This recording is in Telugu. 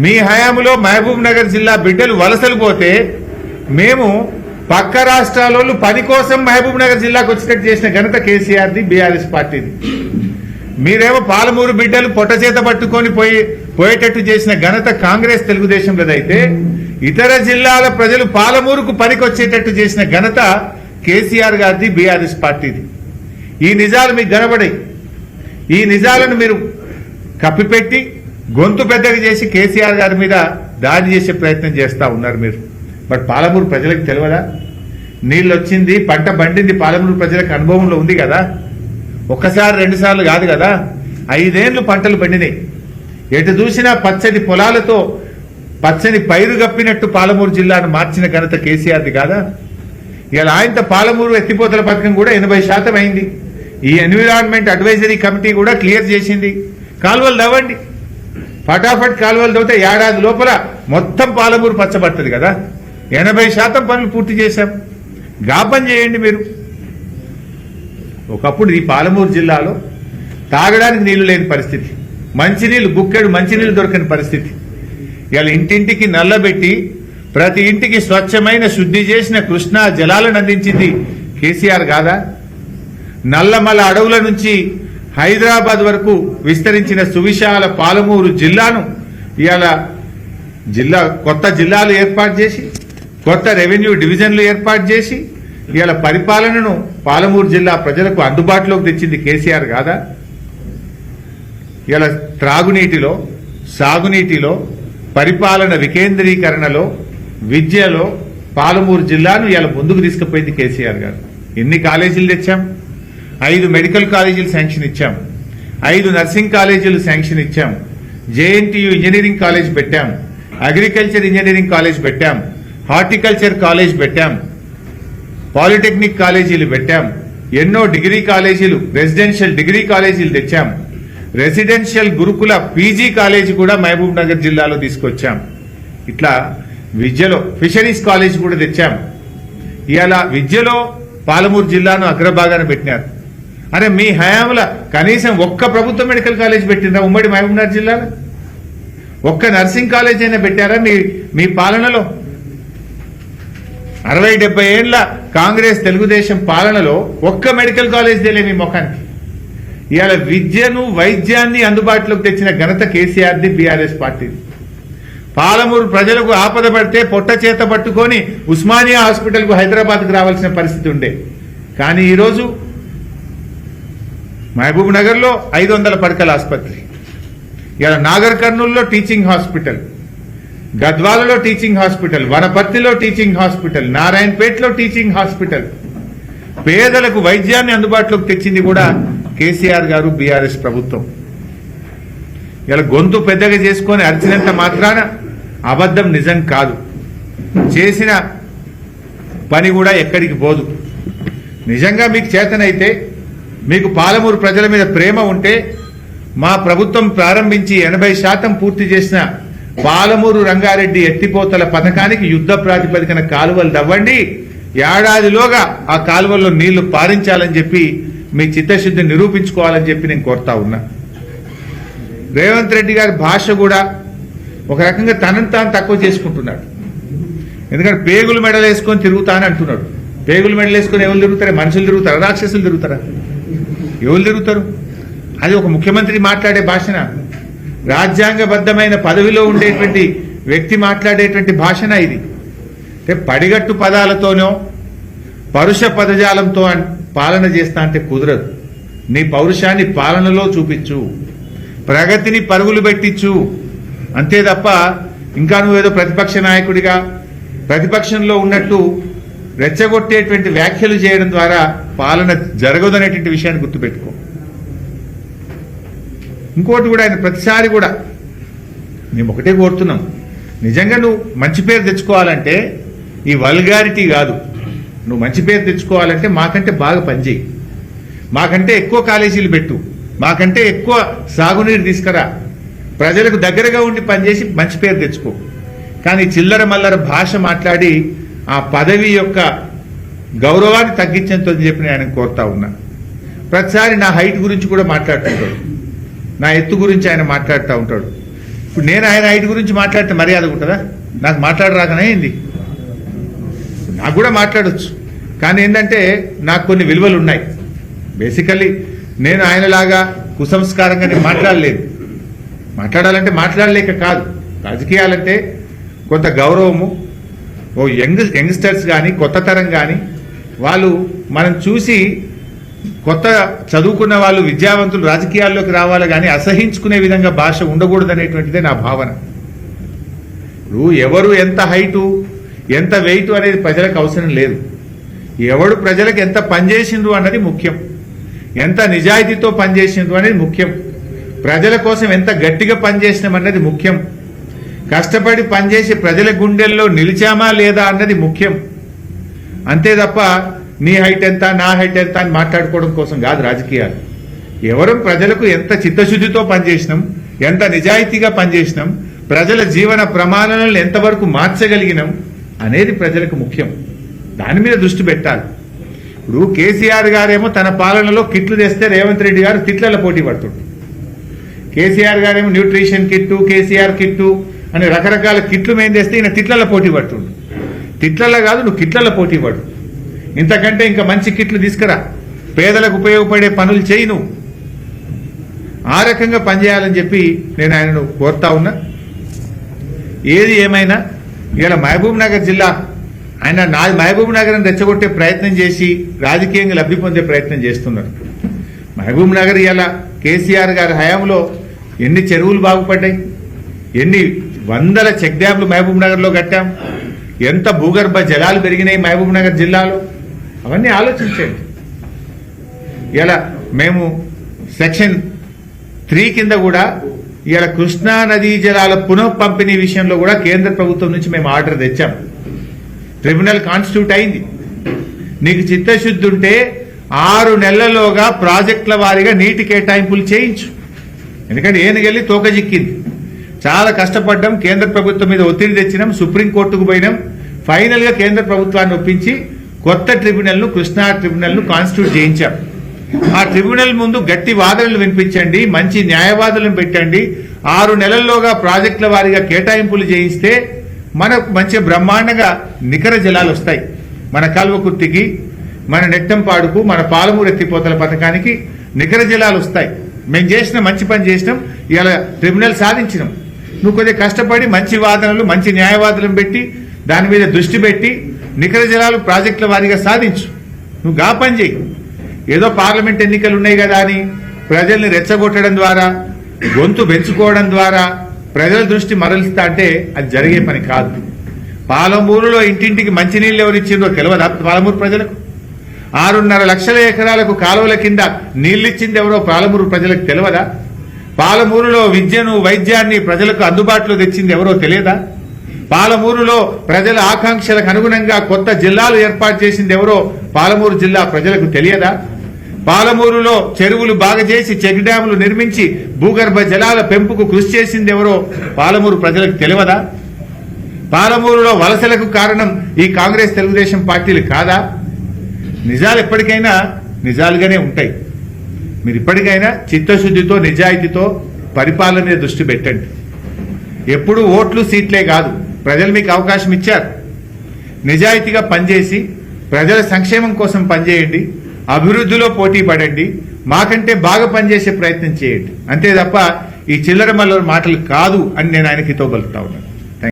మీ హయాంలో మహబూబ్ నగర్ జిల్లా బిడ్డలు వలసలు పోతే మేము పక్క రాష్ట్రాల పని కోసం మహబూబ్ నగర్ జిల్లాకు వచ్చినట్టు చేసిన ఘనత కేసీఆర్ది, బీఆర్ఎస్ పార్టీది. మీరేమో పాలమూరు బిడ్డలు పొట్ట చేత పట్టుకొని పోయేటట్టు చేసిన ఘనత కాంగ్రెస్ తెలుగుదేశంలోదైతే ఇతర జిల్లాల ప్రజలు పాలమూరుకు పనికొచ్చేటట్టు చేసిన ఘనత కేసీఆర్ గారిది, బీఆర్ఎస్ పార్టీది. ఈ నిజాలు మీకు కనబడాయి. ఈ నిజాలను మీరు కప్పిపెట్టి గొంతు పెద్దగా చేసి కేసీఆర్ గారి మీద దాడి చేసే ప్రయత్నం చేస్తా ఉన్నారు మీరు. బట్ పాలమూరు ప్రజలకు తెలియదా? నీళ్ళు వచ్చింది, పంట పండింది, పాలమూరు ప్రజలకు అనుభవంలో ఉంది కదా. ఒక్కసారి రెండుసార్లు కాదు కదా, 5 ఏళ్లు పంటలు పండినాయి. ఎటు చూసినా పచ్చని పొలాలతో పచ్చని పైరు గప్పినట్టు పాలమూరు జిల్లాను మార్చిన ఘనత కేసీఆర్ది కాదా? ఇలా ఆయనతో పాలమూరు ఎత్తిపోతల పథకం కూడా 80% అయింది. ఈ ఎన్విరాన్మెంట్ అడ్వైజరీ కమిటీ కూడా క్లియర్ చేసింది. కాలువలు తవ్వండి, ఫటాఫట్ కాలువలు తవ్వితే ఏడాది లోపల మొత్తం పాలమూరు పచ్చబడుతుంది కదా. 80% పనులు పూర్తి చేశాం. గాపం చేయండి మీరు. ఒకప్పుడు ఈ పాలమూరు జిల్లాలో తాగడానికి నీళ్లు లేని పరిస్థితి, మంచినీళ్లు బుక్కెడు మంచినీళ్లు దొరకని పరిస్థితి. ఇలా ఇంటింటికి నల్లబెట్టి ప్రతి ఇంటికి స్వచ్ఛమైన శుద్ధి చేసిన కృష్ణా జలాలను అందించింది కేసీఆర్ కాదా? నల్లమల అడవుల నుంచి హైదరాబాద్ వరకు విస్తరించిన సువిశాల పాలమూరు జిల్లాను ఇవాళ కొత్త జిల్లాలు ఏర్పాటు చేసి, కొత్త రెవెన్యూ డివిజన్లు ఏర్పాటు చేసి ఇవాళ పరిపాలనను పాలమూరు జిల్లా ప్రజలకు అందుబాటులోకి తెచ్చింది కేసీఆర్ కాదా? ఇవాళ త్రాగునీటిలో, సాగునీటిలో, పరిపాలన వికేంద్రీకరణలో, విద్యలో పాలమూరు జిల్లాను ఇవాళ ముందుకు తీసుకుపోయింది కేసీఆర్ గారు. ఎన్ని కాలేజీలు తెచ్చాం? 5 మెడికల్ కాలేజీలు శాంక్షన్ ఇచ్చాం, 5 నర్సింగ్ కాలేజీలు శాంక్షన్ ఇచ్చాం, జేఎన్టీయూ ఇంజనీరింగ్ కాలేజ్ పెట్టాం, అగ్రికల్చర్ ఇంజనీరింగ్ కాలేజ్ పెట్టాం, హార్టికల్చర్ కాలేజ్ పెట్టాం, పాలిటెక్నిక్ కాలేజీలు పెట్టాం, ఎన్నో డిగ్రీ కాలేజీలు, రెసిడెన్షియల్ డిగ్రీ కాలేజీలు తెచ్చాం, రెసిడెన్షియల్ గురుకుల పీజీ కాలేజీ కూడా మహబూబ్ నగర్ జిల్లాలో తీసుకొచ్చాం. ఇట్లా విద్యలో ఫిషరీస్ కాలేజ్ కూడా తెచ్చాం. ఇవాళ విద్యలో పాలమూరు జిల్లాను అగ్రభాగాన పెట్టినారు. అరే మీ హయాంలో కనీసం ఒక్క ప్రభుత్వ మెడికల్ కాలేజ్ పెట్టిందా ఉమ్మడి మహబూబ్ నగర్ జిల్లాలో? ఒక్క నర్సింగ్ కాలేజ్ అయినా పెట్టారా మీ పాలనలో? 60-70 ఏళ్ల కాంగ్రెస్ తెలుగుదేశం పాలనలో ఒక్క మెడికల్ కాలేజ్ తెలియ మీ ముఖానికి. ఇవాళ విద్యను, వైద్యాన్ని అందుబాటులోకి తెచ్చిన ఘనత కేసీఆర్ది, బీఆర్ఎస్ పార్టీది. పాలమూరు ప్రజలకు ఆపద పడితే పొట్ట చేత పట్టుకొని ఉస్మానియా హాస్పిటల్కు హైదరాబాద్కు రావాల్సిన పరిస్థితి ఉండే. కానీ ఈరోజు మహబూబ్ నగర్లో 500 పడకల ఆసుపత్రి, ఇలా నాగర్ కర్నూలులో టీచింగ్ హాస్పిటల్, గద్వాలలో టీచింగ్ హాస్పిటల్, వనపర్తిలో టీచింగ్ హాస్పిటల్, నారాయణపేటలో టీచింగ్ హాస్పిటల్. పేదలకు వైద్యాన్ని అందుబాటులోకి తెచ్చింది కూడా కేసీఆర్ గారు, బీఆర్ఎస్ ప్రభుత్వం. ఇలా గొంతు పెద్దగా చేసుకొని అరిచినంత మాత్రాన అబద్ధం నిజం కాదు. చేసిన పని కూడా ఎక్కడికి పోదు. నిజంగా మీకు చేతనైతే, మీకు పాలమూరు ప్రజల మీద ప్రేమ ఉంటే, మా ప్రభుత్వం ప్రారంభించి 80% పూర్తి చేసిన పాలమూరు రంగారెడ్డి ఎత్తిపోతల పథకానికి యుద్ధ ప్రాతిపదికన కాలువలు తవ్వండి. ఏడాదిలోగా ఆ కాలువల్లో నీళ్లు పారించాలని చెప్పి మీ చిత్తశుద్ధిని నిరూపించుకోవాలని చెప్పి నేను కోరుతా ఉన్నా. రేవంత్ రెడ్డి గారి భాష కూడా ఒక రకంగా తనను తాను తక్కువ చేసుకుంటున్నాడు. ఎందుకంటే పేగులు మెడలు వేసుకొని తిరుగుతానని అంటున్నాడు. పేగులు మెడలు వేసుకొని ఎవరు తిరుగుతారా? మనుషులు తిరుగుతారా? రాక్షసులు తిరుగుతారా? ఎవరు తిరుగుతారు? అది ఒక ముఖ్యమంత్రి మాట్లాడే భాషన? రాజ్యాంగబద్ధమైన పదవిలో ఉండేటువంటి వ్యక్తి మాట్లాడేటువంటి భాషన ఇది? అంటే పడిగట్టు పదాలతోనో పరుష పదజాలంతో పాలన చేస్తా అంటే కుదరదు. నీ పౌరుషాన్ని పాలనలో చూపించు, ప్రగతిని పరుగులు పెట్టించు. అంతే తప్ప ఇంకా నువ్వేదో ప్రతిపక్ష నాయకుడిగా ప్రతిపక్షంలో ఉన్నట్టు రెచ్చగొట్టేటువంటి వ్యాఖ్యలు చేయడం ద్వారా పాలన జరగదనేటువంటి విషయాన్ని గుర్తుపెట్టుకో. ఇంకోటి కూడా ఆయన ప్రతిసారి కూడా మేము ఒకటే కోరుతున్నాం, నిజంగా నువ్వు మంచి పేరు తెచ్చుకోవాలంటే ఈ వల్గారిటీ కాదు. నువ్వు మంచి పేరు తెచ్చుకోవాలంటే మాకంటే బాగా పనిచేయి, మాకంటే ఎక్కువ కాలేజీలు పెట్టు, మాకంటే ఎక్కువ సాగునీరు తీసుకురా, ప్రజలకు దగ్గరగా ఉండి పనిచేసి మంచి పేరు తెచ్చుకో. కానీ చిల్లర మల్లర భాష మాట్లాడి ఆ పదవి యొక్క గౌరవాన్ని తగ్గించని చెప్పి నేను ఆయన కోరుతా ఉన్నా. ప్రతిసారి నా హైట్ గురించి కూడా మాట్లాడుతుంటాడు, నా ఎత్తు గురించి ఆయన మాట్లాడుతూ ఉంటాడు. ఇప్పుడు నేను ఆయన హైట్ గురించి మాట్లాడితే మర్యాద ఉంటుందా? నాకు మాట్లాడరాకనే ఏంది? నాకు కూడా మాట్లాడొచ్చు, కానీ ఏంటంటే నాకు కొన్ని విలువలు ఉన్నాయి. బేసికల్లీ నేను ఆయనలాగా కుసంస్కారంగా నేను మాట్లాడలేదు. మాట్లాడాలంటే మాట్లాడలేక కాదు, రాజకీయాలంటే కొంత గౌరవము. ఓ యంగ్స్టర్స్ కానీ కొత్త తరం కానీ వాళ్ళు మనం చూసి కొత్త చదువుకున్న వాళ్ళు విద్యావంతులు రాజకీయాల్లోకి రావాలి, కానీ అసహించుకునే విధంగా భాష ఉండకూడదు అనేటువంటిదే నా భావన. ఎవరు ఎంత హైటు ఎంత వెయిట్ అనేది ప్రజలకు అవసరం లేదు. ఎవడు ప్రజలకు ఎంత పనిచేసిండ్రు అన్నది ముఖ్యం, ఎంత నిజాయితీతో పనిచేసిండ్రు అనేది ముఖ్యం, ప్రజల కోసం ఎంత గట్టిగా పనిచేసినాం అన్నది ముఖ్యం, కష్టపడి పనిచేసి ప్రజల గుండెల్లో నిలిచామా లేదా అన్నది ముఖ్యం. అంతే తప్ప నీ హైట్ ఎంత నా హైట్ ఎంత అని మాట్లాడుకోవడం కోసం కాదు రాజకీయాలు. ఎవరు ప్రజలకు ఎంత చిత్తశుద్ధితో పనిచేసినాం, ఎంత నిజాయితీగా పనిచేసినాం, ప్రజల జీవన ప్రమాణాలను ఎంతవరకు మార్చగలిగినాం అనేది ప్రజలకు ముఖ్యం. దాని మీద దృష్టి పెట్టాలి. ఇప్పుడు కేసీఆర్ గారేమో తన పాలనలో కిట్లు తెస్తే రేవంత్ రెడ్డి గారు తిట్లలో పోటీ పడుతుంటారు. కేసీఆర్ గారేమో న్యూట్రిషన్ కిట్టు, కేసీఆర్ కిట్టు అని రకరకాల కిట్లు మేము తెస్తే ఈయన తిట్లలో పోటీ పడుతుండు. తిట్లలో కాదు, నువ్వు కిట్లలో పోటీ పడు. ఇంతకంటే ఇంకా మంచి కిట్లు తీసుకురా, పేదలకు ఉపయోగపడే పనులు చేయి. నువ్వు ఆ రకంగా పనిచేయాలని చెప్పి నేను ఆయనను కోరుతా ఉన్నా. ఏది ఏమైనా ఇలా మహబూబ్ నగర్ జిల్లా ఆయన మహబూబ్ నగర్ని రెచ్చగొట్టే ప్రయత్నం చేసి రాజకీయంగా లబ్ధి పొందే ప్రయత్నం చేస్తున్నారు. మహబూబ్ నగర్ ఇలా కేసీఆర్ గారి హయాంలో ఎన్ని చెరువులు బాగుపడ్డాయి, ఎన్ని వందల చెక్ డ్యాంలు మహబూబ్ నగర్లో కట్టాం, ఎంత భూగర్భ జలాలు పెరిగినాయి మహబూబ్ నగర్ జిల్లాలో, అవన్నీ ఆలోచించండి. ఇలా మేము సెక్షన్ 3 కింద కూడా ఇలా కృష్ణా నదీ జలాల పునః పంపిణీ విషయంలో కూడా కేంద్ర ప్రభుత్వం నుంచి మేము ఆర్డర్ తెచ్చాం. ట్రిబ్యునల్ కాన్స్టిట్యూట్ అయింది. నీకు చిత్తశుద్ధి ఉంటే 6 నెలల్లోగా ప్రాజెక్టుల వారీగా నీటి కేటాయింపులు చేయించు. ఎందుకంటే ఏనుగెళ్ళి తోక చిక్కింది. చాలా కష్టపడ్డాం, కేంద్ర ప్రభుత్వం మీద ఒత్తిడి తెచ్చినాం, సుప్రీంకోర్టుకు పోయినాం. ఫైనల్ గా కేంద్ర ప్రభుత్వాన్ని ఒప్పించి కొత్త ట్రిబ్యునల్ ను, కృష్ణా ట్రిబ్యునల్ ను కాన్స్టిట్యూట్ చేయించాం. ఆ ట్రిబ్యునల్ ముందు గట్టి వాదనలు వినిపించండి, మంచి న్యాయవాదులను పెట్టండి. 6 నెలల్లోగా ప్రాజెక్టుల వారీగా కేటాయింపులు చేయిస్తే మనకు మంచి బ్రహ్మాండంగా నికర జలాలు వస్తాయి. మన కల్వకుర్తికి, మన నెట్టంపాడుకు, మన పాలమూరు ఎత్తిపోతల పథకానికి నికర జలాలు వస్తాయి. మేము చేసిన మంచి పని చేసినాం, ఇలా ట్రిబ్యునల్ సాధించినాం. నువ్వు కొద్దిగా కష్టపడి మంచి వాదనలు, మంచి న్యాయవాదులను పెట్టి దాని మీద దృష్టి పెట్టి నికర జలాలు ప్రాజెక్టుల వారీగా సాధించు. నువ్వు గా పని చేయి. ఏదో పార్లమెంట్ ఎన్నికలు ఉన్నాయి కదా అని ప్రజల్ని రెచ్చగొట్టడం ద్వారా, గొంతు పెంచుకోవడం ద్వారా ప్రజల దృష్టి మరలిస్తా అంటే అది జరిగే పని కాదు. పాలమూరులో ఇంటింటికి మంచినీళ్ళు ఎవరు ఇచ్చిందో తెలియదా పాలమూరు ప్రజలకు? 6.5 లక్షల ఎకరాలకు కాలువల కింద నీళ్లిచ్చింది ఎవరో పాలమూరు ప్రజలకు తెలియదా? పాలమూరులో విద్యను, వైద్యాన్ని ప్రజలకు అందుబాటులో తెచ్చింది ఎవరో తెలియదా? పాలమూరులో ప్రజల ఆకాంక్షలకు అనుగుణంగా కొత్త జిల్లాలు ఏర్పాటు చేసింది ఎవరో పాలమూరు జిల్లా ప్రజలకు తెలియదా? పాలమూరులో చెరువులు బాగా చేసి చెక్ డ్యాములు నిర్మించి భూగర్భ జలాల పెంపుకు కృషి చేసింది ఎవరో పాలమూరు ప్రజలకు తెలియదా? పాలమూరులో వలసలకు కారణం ఈ కాంగ్రెస్ తెలుగుదేశం పార్టీలు కాదా? నిజాలు ఎప్పటికైనా నిజాలుగానే ఉంటాయి. మీరు ఇప్పటికైనా చిత్తశుద్ధితో, నిజాయితీతో పరిపాలన మీద దృష్టి పెట్టండి. ఎప్పుడు ఓట్లు, సీట్లే కాదు, ప్రజలు మీకు అవకాశం ఇచ్చారు. నిజాయితీగా పనిచేసి ప్రజల సంక్షేమం కోసం పనిచేయండి, అభివృద్ధిలో పోటీ పడండి, మాకంటే బాగా పనిచేసే ప్రయత్నం చేయండి. అంతే తప్ప ఈ చిల్లర మల్లర మాటలు కాదు అని నేను ఆయనకి హితవు పలుకుతా ఉన్నాను.